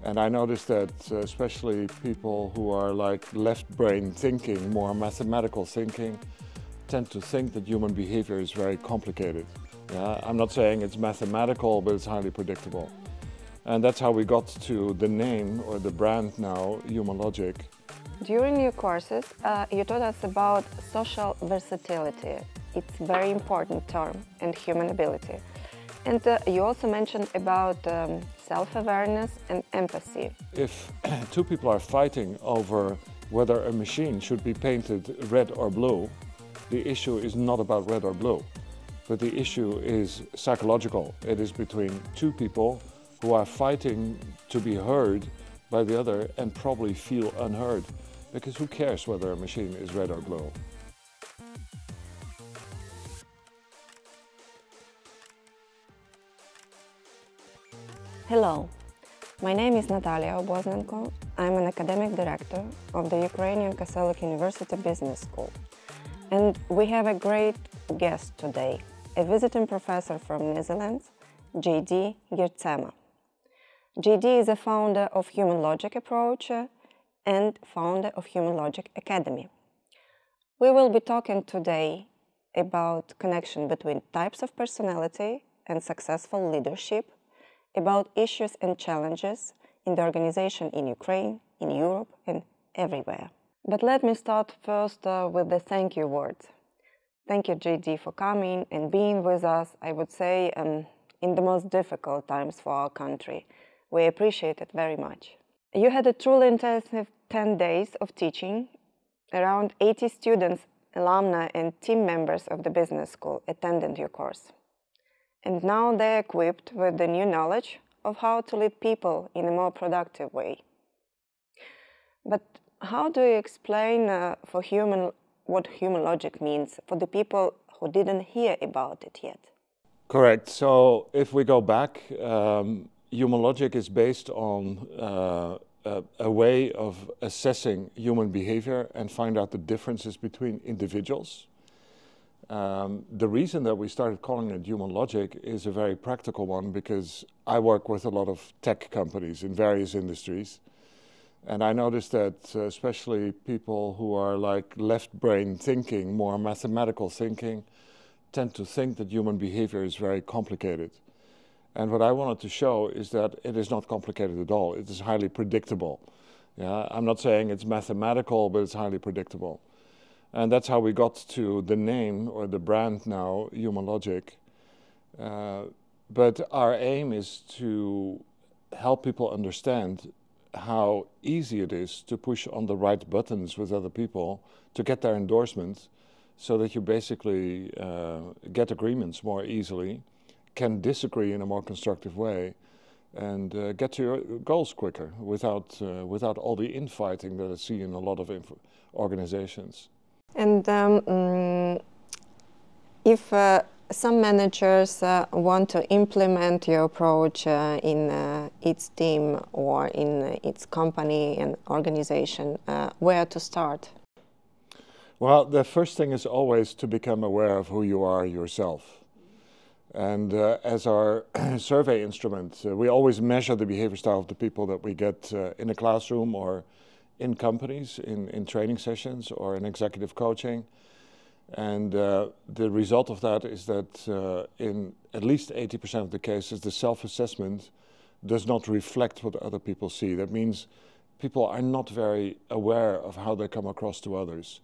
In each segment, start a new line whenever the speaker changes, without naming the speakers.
And I noticed that especially people who are like left brain thinking, more mathematical thinking, tend to think that human behavior is very complicated. Yeah? I'm not saying it's mathematical, but it's highly predictable. And that's how we got to the name or the brand now, Human Logic.
During your courses, you taught us about social versatility. It's a very important term, and human ability. And you also mentioned about self-awareness and empathy.
If two people are fighting over whether a machine should be painted red or blue, the issue is not about red or blue, but the issue is psychological. It is between two people who are fighting to be heard by the other and probably feel unheard, because who cares whether a machine is red or blue?
Hello, my name is Natalia Oboznenko. I'm an academic director of the Ukrainian Catholic University Business School. And we have a great guest today, a visiting professor from Netherlands, Dirk Geertsema. Dirk is a founder of Human Logic Approach and founder of Human Logic Academy. We will be talking today about connection between types of personality and successful leadership, about issues and challenges in the organization in Ukraine, in Europe, and everywhere. But let me start first with the thank you words. Thank you, Dirk, for coming and being with us, I would say, in the most difficult times for our country. We appreciate it very much. You had a truly intensive 10 days of teaching. Around 80 students, alumni, and team members of the business school attended your course. And now they're equipped with the new knowledge of how to lead people in a more productive way. But how do you explain what human logic means for the people who didn't hear about it yet?
Correct. So if we go back, human logic is based on a way of assessing human behavior and find out the differences between individuals. The reason that we started calling it human logic is a very practical one, because I work with a lot of tech companies in various industries. And I noticed that especially people who are like left brain thinking, more mathematical thinking, tend to think that human behavior is very complicated. And what I wanted to show is that it is not complicated at all. It is highly predictable. Yeah? I'm not saying it's mathematical, but it's highly predictable. And that's how we got to the name or the brand now, Human Logic. But our aim is to help people understand how easy it is to push on the right buttons with other people to get their endorsement, so that you basically get agreements more easily, can disagree in a more constructive way, and get to your goals quicker without all the infighting that I see in a lot of organizations.
And if some managers want to implement your approach in its team or in its company and organization, where to start?
Well, the first thing is always to become aware of who you are yourself. And as our survey instrument, we always measure the behavior style of the people that we get in a classroom or in companies, in training sessions or in executive coaching. And the result of that is that in at least 80% of the cases, the self-assessment does not reflect what other people see. That means people are not very aware of how they come across to others.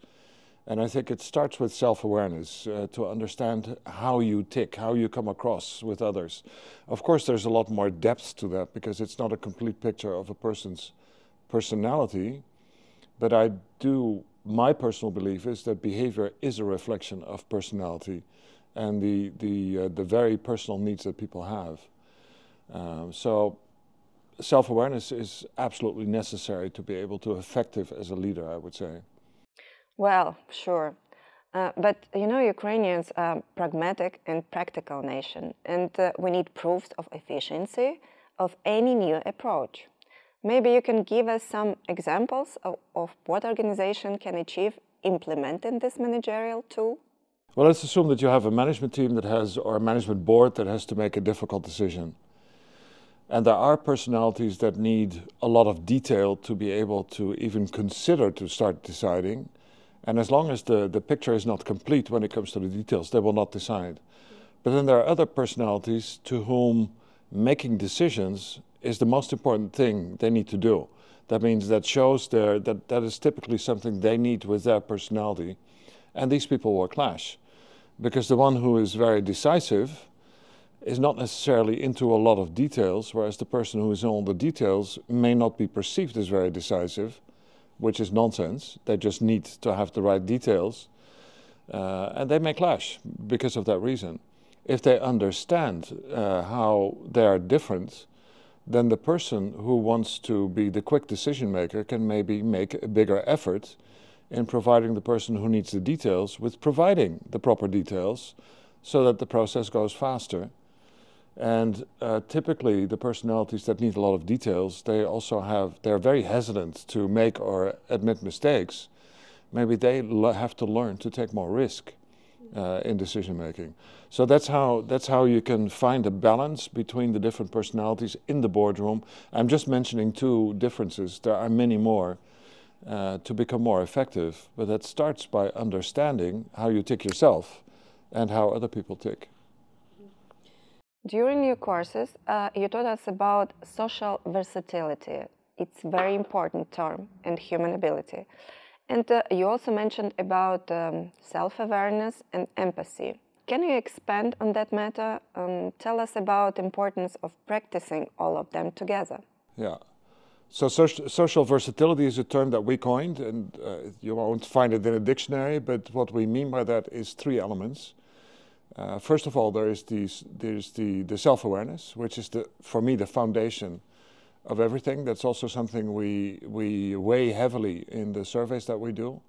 And I think it starts with self-awareness, to understand how you tick, how you come across with others. Of course, there's a lot more depth to that, because it's not a complete picture of a person's personality. But my personal belief is that behavior is a reflection of personality and the very personal needs that people have. So self-awareness is absolutely necessary to be able to be effective as a leader, I would say.
Well, sure. But you know, Ukrainians are a pragmatic and practical nation, and we need proofs of efficiency of any new approach. Maybe you can give us some examples of what organization can achieve implementing this managerial tool?
Well, let's assume that you have a management team that has, or a management board that has to make a difficult decision. And there are personalities that need a lot of detail to be able to even consider to start deciding. And as long as the picture is not complete when it comes to the details, they will not decide. But then there are other personalities to whom making decisions is the most important thing they need to do. That means that shows that is typically something they need with their personality. And these people will clash. Because the one who is very decisive is not necessarily into a lot of details, whereas the person who is in all the details may not be perceived as very decisive, which is nonsense. They just need to have the right details. And they may clash because of that reason. If they understand how they are different, then the person who wants to be the quick decision maker can maybe make a bigger effort in providing the person who needs the details with providing the proper details so that the process goes faster. And typically the personalities that need a lot of details, they're very hesitant to make or admit mistakes. Maybe they have to learn to take more risk in decision making. So that's how you can find a balance between the different personalities in the boardroom. I'm just mentioning two differences. There are many more to become more effective, but that starts by understanding how you tick yourself and how other people tick.
During your courses, you taught us about social versatility. It's a very important term, and human ability. And you also mentioned about self-awareness and empathy. Can you expand on that matter? Tell us about the importance of practicing all of them together.
Yeah. So social versatility is a term that we coined, and you won't find it in a dictionary, but what we mean by that is three elements. First of all, there's the self-awareness, which is, for me, the foundation of everything. That's also something we weigh heavily in the surveys that we do.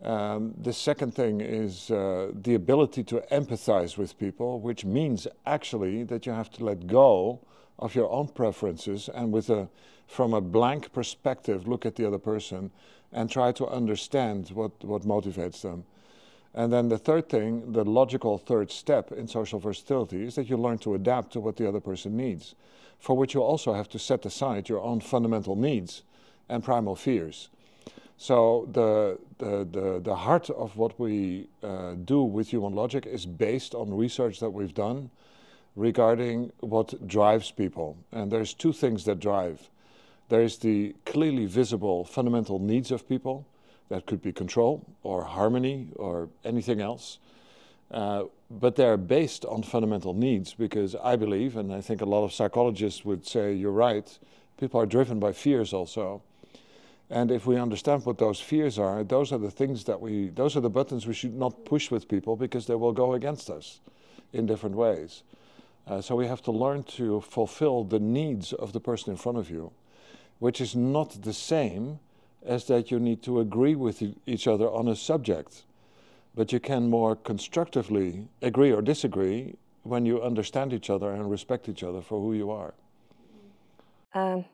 The second thing is the ability to empathize with people, which means actually that you have to let go of your own preferences and from a blank perspective look at the other person and try to understand what motivates them. And then the third thing, the logical third step in social versatility, is that you learn to adapt to what the other person needs, for which you also have to set aside your own fundamental needs and primal fears. So the heart of what we do with human logic is based on research that we've done regarding what drives people. And there's two things that drive. There is the clearly visible fundamental needs of people. That could be control or harmony or anything else. But they're based on fundamental needs because I believe, and I think a lot of psychologists would say you're right, people are driven by fears also. And if we understand what those fears are, those are the things those are the buttons we should not push with people because they will go against us in different ways. So we have to learn to fulfill the needs of the person in front of you, which is not the same as that you need to agree with each other on a subject. But you can more constructively agree or disagree when you understand each other and respect each other for who you are.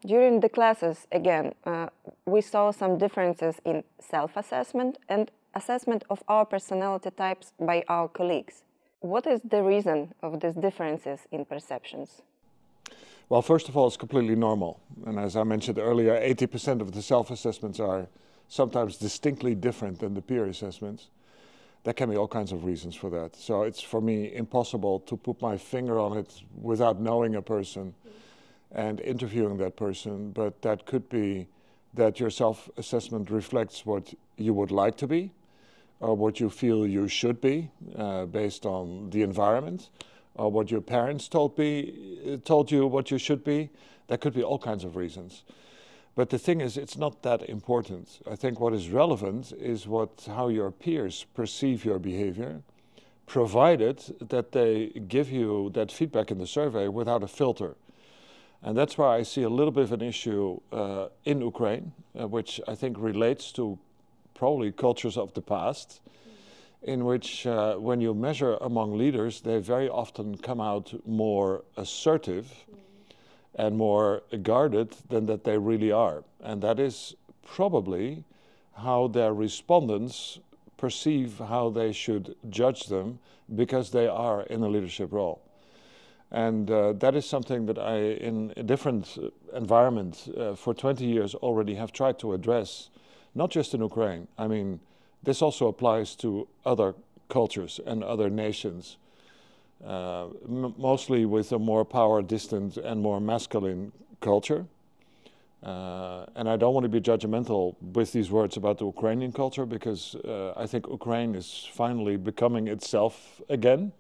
During the classes, again, we saw some differences in self-assessment and assessment of our personality types by our colleagues. What is the reason of these differences in perceptions?
Well, first of all, it's completely normal. And as I mentioned earlier, 80% of the self-assessments are sometimes distinctly different than the peer assessments. There can be all kinds of reasons for that. So it's, for me, impossible to put my finger on it without knowing a person and interviewing that person. But that could be that your self-assessment reflects what you would like to be or what you feel you should be based on the environment. Or what your parents told you what you should be. There could be all kinds of reasons. But the thing is, it's not that important. I think what is relevant is how your peers perceive your behavior, provided that they give you that feedback in the survey without a filter. And that's why I see a little bit of an issue in Ukraine, which I think relates to probably cultures of the past, in which when you measure among leaders, they very often come out more assertive and more guarded than that they really are. And that is probably how their respondents perceive how they should judge them because they are in a leadership role. And that is something that I, in a different environment, for 20 years already have tried to address, not just in Ukraine. I mean, this also applies to other cultures and other nations, mostly with a more power-distant and more masculine culture. And I don't want to be judgmental with these words about the Ukrainian culture, because I think Ukraine is finally becoming itself again,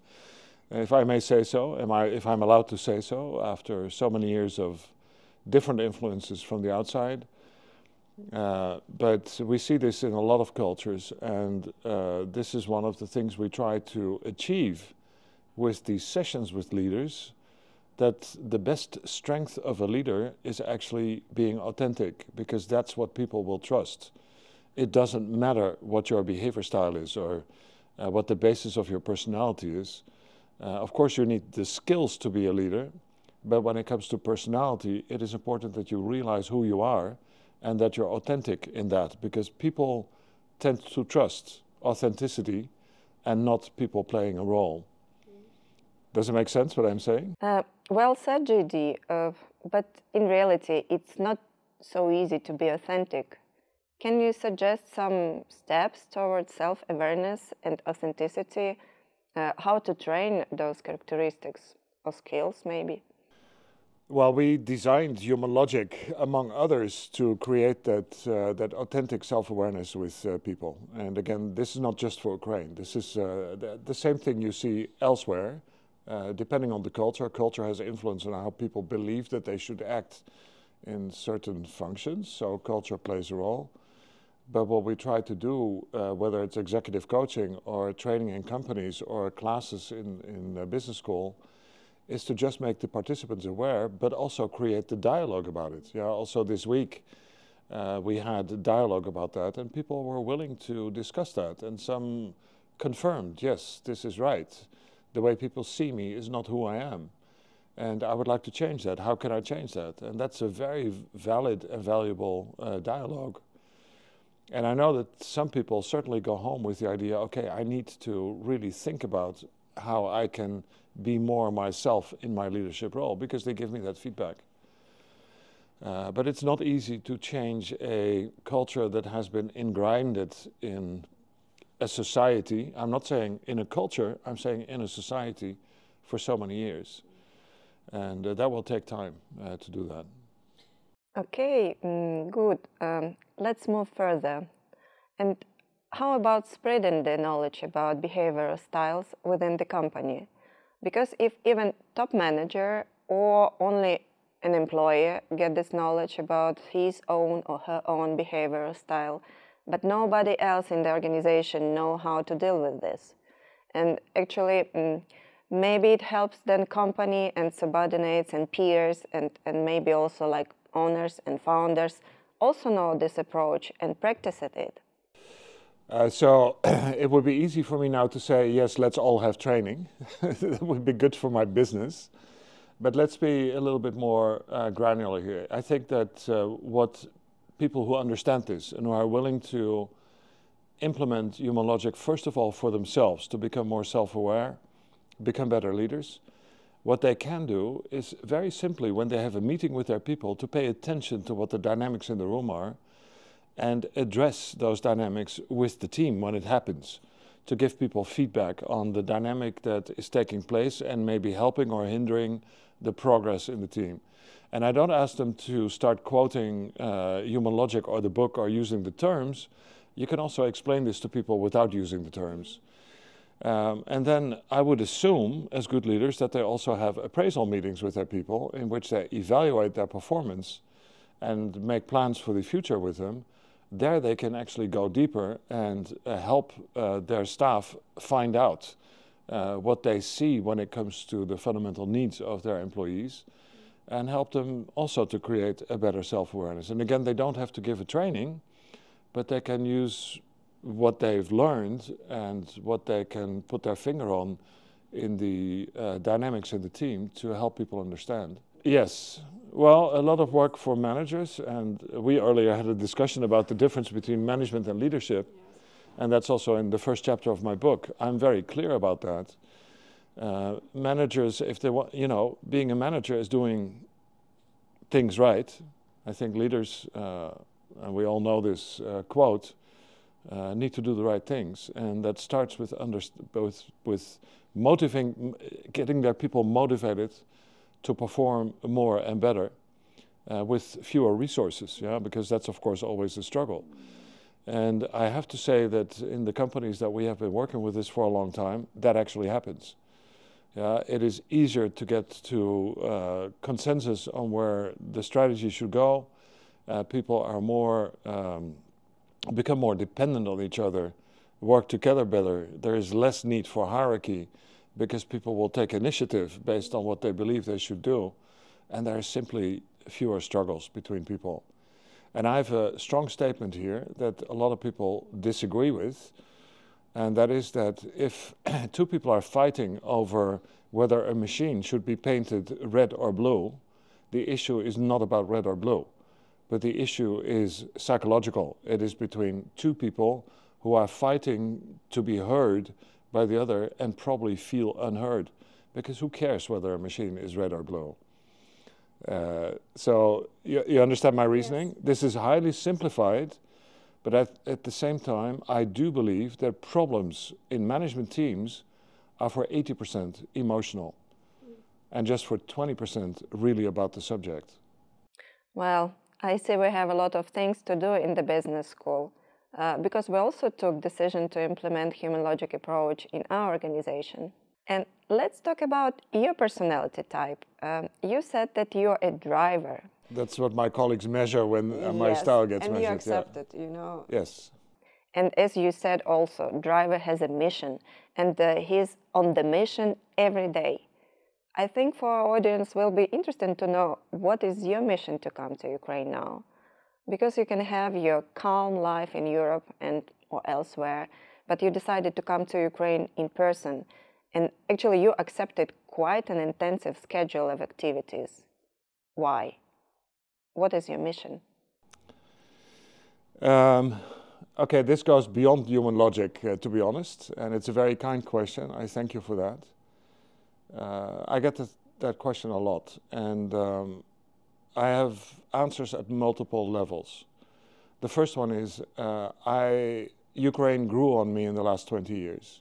if I may say so, if I'm allowed to say so, after so many years of different influences from the outside. But we see this in a lot of cultures, and this is one of the things we try to achieve with these sessions with leaders, that the best strength of a leader is actually being authentic, because that's what people will trust. It doesn't matter what your behavior style is or what the basis of your personality is. Of course, you need the skills to be a leader, but when it comes to personality, it is important that you realize who you are and that you're authentic in that, because people tend to trust authenticity and not people playing a role. Does it make sense what I'm saying?
Well said, JD, but in reality, it's not so easy to be authentic. Can you suggest some steps towards self-awareness and authenticity? How to train those characteristics or skills, maybe?
Well, we designed Human Logic, among others, to create that authentic self-awareness with people. And again, this is not just for Ukraine. This is the same thing you see elsewhere. Depending on the culture, culture has influence on how people believe that they should act in certain functions, so culture plays a role. But what we try to do, whether it's executive coaching or training in companies or classes in business school, is to just make the participants aware, but also create the dialogue about it. Yeah, also this week we had a dialogue about that, and people were willing to discuss that, and some confirmed, yes, this is right. The way people see me is not who I am, and I would like to change that. How can I change that? And that's a very valid and valuable dialogue. And I know that some people certainly go home with the idea, okay, I need to really think about how I can be more myself in my leadership role, because they give me that feedback. But it's not easy to change a culture that has been engrinded in a society. I'm not saying in a culture, I'm saying in a society for so many years. And that will take time to do that.
Okay, good. Let's move further. And how about spreading the knowledge about behavioral styles within the company? Because if even top manager or only an employee get this knowledge about his own or her own behavioral style, but nobody else in the organization know how to deal with this. And actually, maybe it helps then company and subordinates and peers and maybe also like owners and founders also know this approach and practice it.
So it would be easy for me now to say, yes, let's all have training. That would be good for my business. But let's be a little bit more granular here. I think that what people who understand this and who are willing to implement Human Logic, first of all, for themselves, to become more self-aware, become better leaders, what they can do is very simply, when they have a meeting with their people, to pay attention to what the dynamics in the room are and address those dynamics with the team when it happens, to give people feedback on the dynamic that is taking place and maybe helping or hindering the progress in the team. And I don't ask them to start quoting Human Logic or the book or using the terms. You can also explain this to people without using the terms. And then I would assume, as good leaders, that they also have appraisal meetings with their people in which they evaluate their performance and make plans for the future with them. There they can actually go deeper and help their staff find out what they see when it comes to the fundamental needs of their employees, and help them also to create a better self-awareness. And again, they don't have to give a training, but they can use what they've learned and what they can put their finger on in the dynamics in the team to help people understand. Yes, well, a lot of work for managers, and we earlier had a discussion about the difference between management and leadership, and that's also in the first chapter of my book. I'm very clear about that. Managers, if they want, being a manager is doing things right. I think leaders, and we all know this quote, need to do the right things, and that starts with with motivating, getting their people motivated to perform more and better with fewer resources. Yeah, because that's of course always a struggle. And I have to say that in the companies that we have been working with this for a long time, that actually happens. Yeah, it is easier to get to consensus on where the strategy should go. People are more become more dependent on each other, work together better. There is less need for hierarchy because people will take initiative based on what they believe they should do, and there are simply fewer struggles between people. And I have a strong statement here that a lot of people disagree with, and that is that if two people are fighting over whether a machine should be painted red or blue, the issue is not about red or blue, but the issue is psychological. It is between two people who are fighting to be heard by the other and probably feel unheard, because who cares whether a machine is red or blue? So you understand my reasoning? Yes. This is highly simplified, but at the same time, I do believe that problems in management teams are for 80% emotional and just for 20% really about the subject.
Well, I see we have a lot of things to do in the business school because we also took decision to implement human logic approach in our organization. And let's talk about your personality type. You said that you're a driver.
That's what my colleagues measure when my style gets measured.
And you accept it, you know.
Yes.
And as you said also, driver has a mission, and he's on the mission every day. I think for our audience will be interesting to know what is your mission to come to Ukraine now? Because you can have your calm life in Europe or elsewhere, but you decided to come to Ukraine in person. And actually, you accepted quite an intensive schedule of activities. Why? What is your mission?
Okay, this goes beyond human logic, to be honest, and it's a very kind question. I thank you for that. I get that question a lot, and I have answers at multiple levels. The first one is Ukraine grew on me in the last 20 years.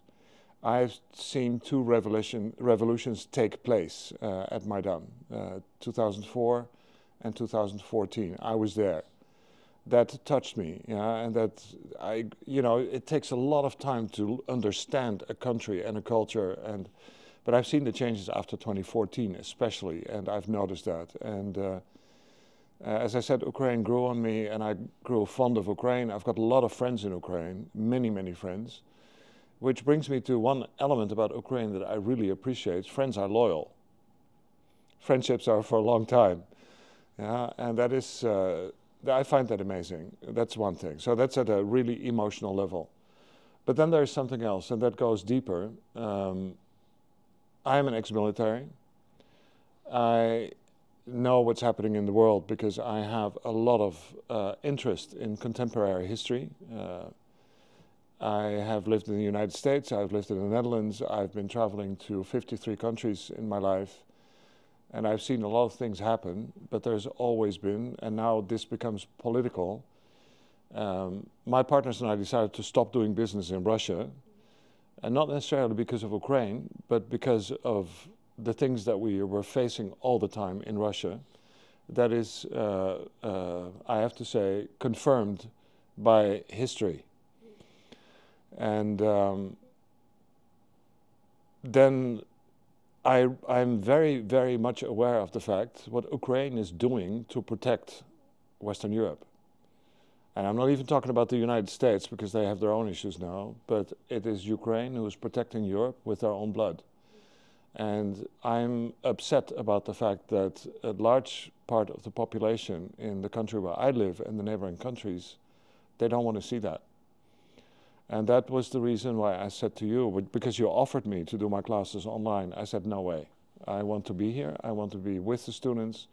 I've seen two revolutions take place at Maidan, 2004 and 2014. I was there. That touched me, and that it takes a lot of time to understand a country and a culture, but I've seen the changes after 2014 especially, and I've noticed that. And as I said, Ukraine grew on me, and I grew fond of Ukraine. I've got a lot of friends in Ukraine, many, many friends. Which brings me to one element about Ukraine that I really appreciate. Friends are loyal. Friendships are for a long time. Yeah, and that is, I find that amazing. That's one thing. So that's at a really emotional level. But then there's something else, and that goes deeper. I am an ex-military. I know what's happening in the world because I have a lot of interest in contemporary history. I have lived in the United States, I've lived in the Netherlands, I've been traveling to 53 countries in my life, and I've seen a lot of things happen, but there's always been, and now this becomes political. My partners and I decided to stop doing business in Russia, and not necessarily because of Ukraine, but because of the things that we were facing all the time in Russia. That is, I have to say, confirmed by history. And then I'm very, very much aware of the fact what Ukraine is doing to protect Western Europe. And I'm not even talking about the United States because they have their own issues now, but it is Ukraine who is protecting Europe with their own blood. And I'm upset about the fact that a large part of the population in the country where I live and the neighboring countries, they don't want to see that. And that was the reason why I said to you, because you offered me to do my classes online, I said, no way. I want to be here. I want to be with the students.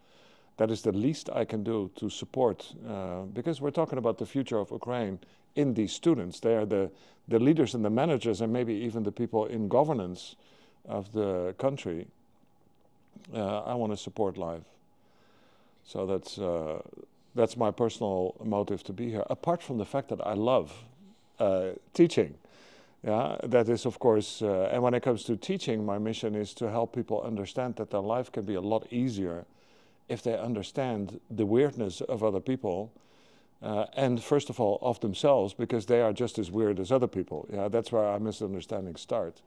That is the least I can do to support, because we're talking about the future of Ukraine in these students. They are the leaders and the managers and maybe even the people in governance of the country, I want to support life. So that's my personal motive to be here. Apart from the fact that I love teaching, yeah, that is of course. And when it comes to teaching, my mission is to help people understand that their life can be a lot easier if they understand the weirdness of other people, and first of all of themselves, because they are just as weird as other people. Yeah, that's where our misunderstandings start.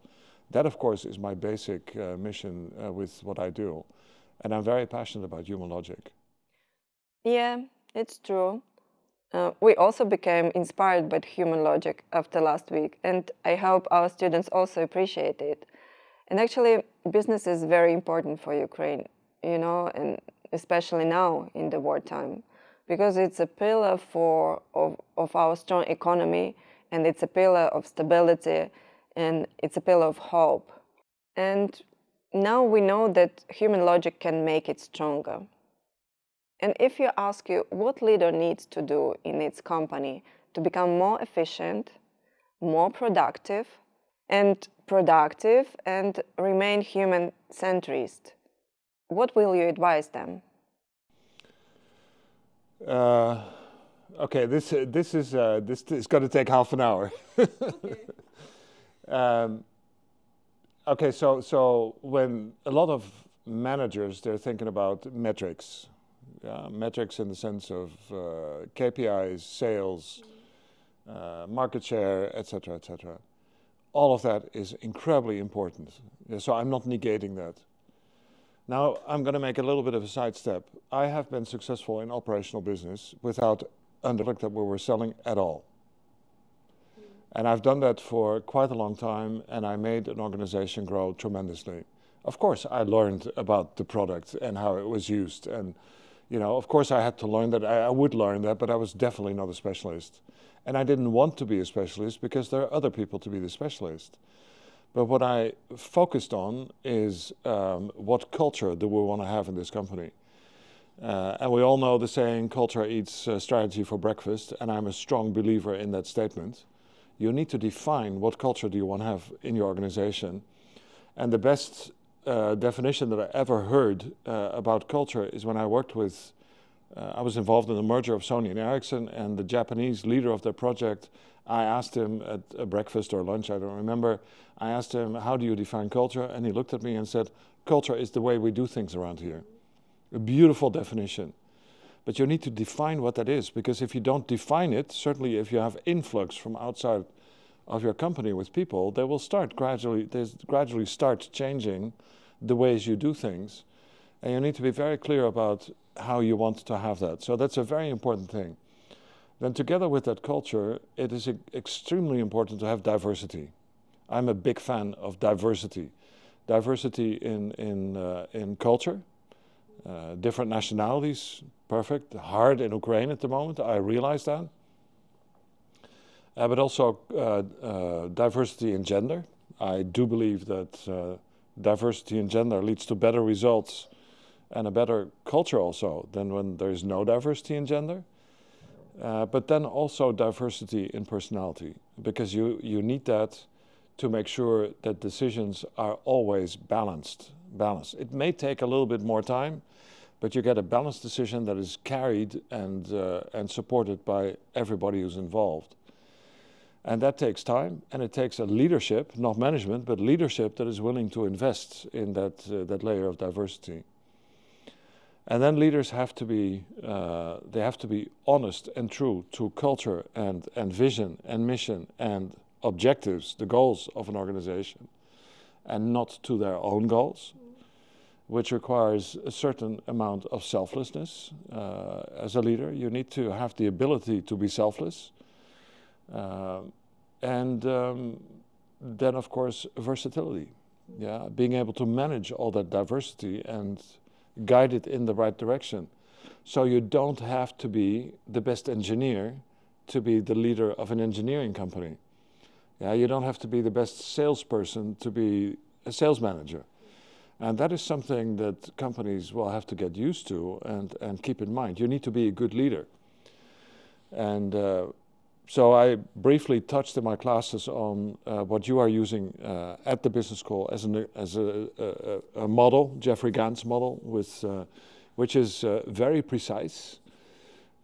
That, of course, is my basic mission with what I do, and I'm very passionate about human logic.
Yeah, it's true. We also became inspired by human logic after last week, and I hope our students also appreciate it. And actually, business is very important for Ukraine, you know, and especially now in the wartime, because it's a pillar of our strong economy, and it's a pillar of stability, and it's a pillar of hope. And now we know that human logic can make it stronger. And if you ask you what leader needs to do in its company to become more efficient, more productive, and remain human-centrist, what will you advise them?
Okay, this is going to take half an hour. Okay. Okay, so when a lot of managers, they're thinking about metrics. Metrics in the sense of KPIs, sales, market share, etc., etc. All of that is incredibly important. So I'm not negating that. Now I'm going to make a little bit of a sidestep. I have been successful in operational business without a product that we were selling at all. And I've done that for quite a long time, and I made an organization grow tremendously. Of course, I learned about the product and how it was used, and you know, of course I had to learn that, I would learn that, but I was definitely not a specialist. And I didn't want to be a specialist because there are other people to be the specialist. But what I focused on is what culture do we want to have in this company. And we all know the saying, culture eats strategy for breakfast, and I'm a strong believer in that statement. You need to define what culture do you want to have in your organization. And the best definition that I ever heard about culture is when I worked with, I was involved in the merger of Sony and Ericsson, and the Japanese leader of the project, I asked him at a breakfast or lunch, I don't remember, I asked him, how do you define culture? And he looked at me and said, culture is the way we do things around here. A beautiful definition. But you need to define what that is, because if you don't define it, certainly if you have influx from outside of your company with people, they will gradually start changing the ways you do things. And you need to be very clear about how you want to have that. So that's a very important thing. Then together with that culture, it is extremely important to have diversity. I'm a big fan of diversity. Diversity in culture, different nationalities, perfect. Hard in Ukraine at the moment, I realize that. But also diversity in gender. I do believe that diversity in gender leads to better results and a better culture also than when there is no diversity in gender. But then also diversity in personality, because you need that to make sure that decisions are always balanced. It may take a little bit more time, but you get a balanced decision that is carried and supported by everybody who's involved. And that takes time, and it takes a leadership, not management, but leadership that is willing to invest in that layer of diversity. And then leaders have to be, they have to be honest and true to culture and vision and mission and objectives, the goals of an organization, and not to their own goals, which requires a certain amount of selflessness. As a leader, you need to have the ability to be selfless. And then, of course, versatility. Yeah, being able to manage all that diversity and guide it in the right direction. So you don't have to be the best engineer to be the leader of an engineering company. Yeah, you don't have to be the best salesperson to be a sales manager. And that is something that companies will have to get used to and keep in mind. You need to be a good leader. And So I briefly touched in my classes on what you are using at the business school as a model, Jeffrey Gann's model, which is very precise.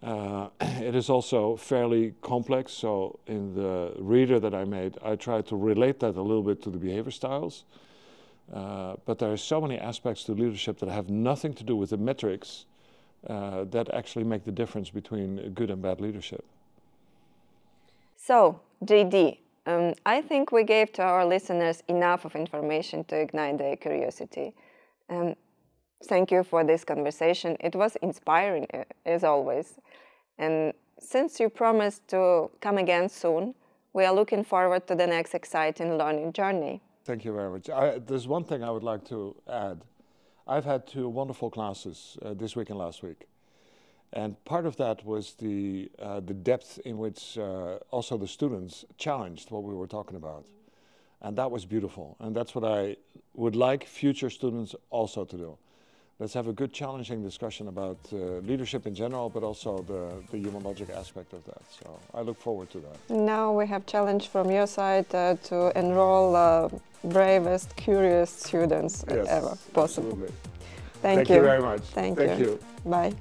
It is also fairly complex, so in the reader that I made, I tried to relate that a little bit to the behavior styles. But there are so many aspects to leadership that have nothing to do with the metrics that actually make the difference between good and bad leadership.
So, JD, I think we gave to our listeners enough of information to ignite their curiosity. Thank you for this conversation. It was inspiring, as always. And since you promised to come again soon, we are looking forward to the next exciting learning journey.
Thank you very much. There's one thing I would like to add. I've had 2 wonderful classes this week and last week. And part of that was the depth in which also the students challenged what we were talking about. And that was beautiful. And that's what I would like future students also to do. Let's have a good challenging discussion about leadership in general, but also the human logic aspect of that. So I look forward to that.
Now we have challenge from your side to enroll bravest, curious students ever possible.
Absolutely.
Thank you
very much.
Thank
you.
Bye.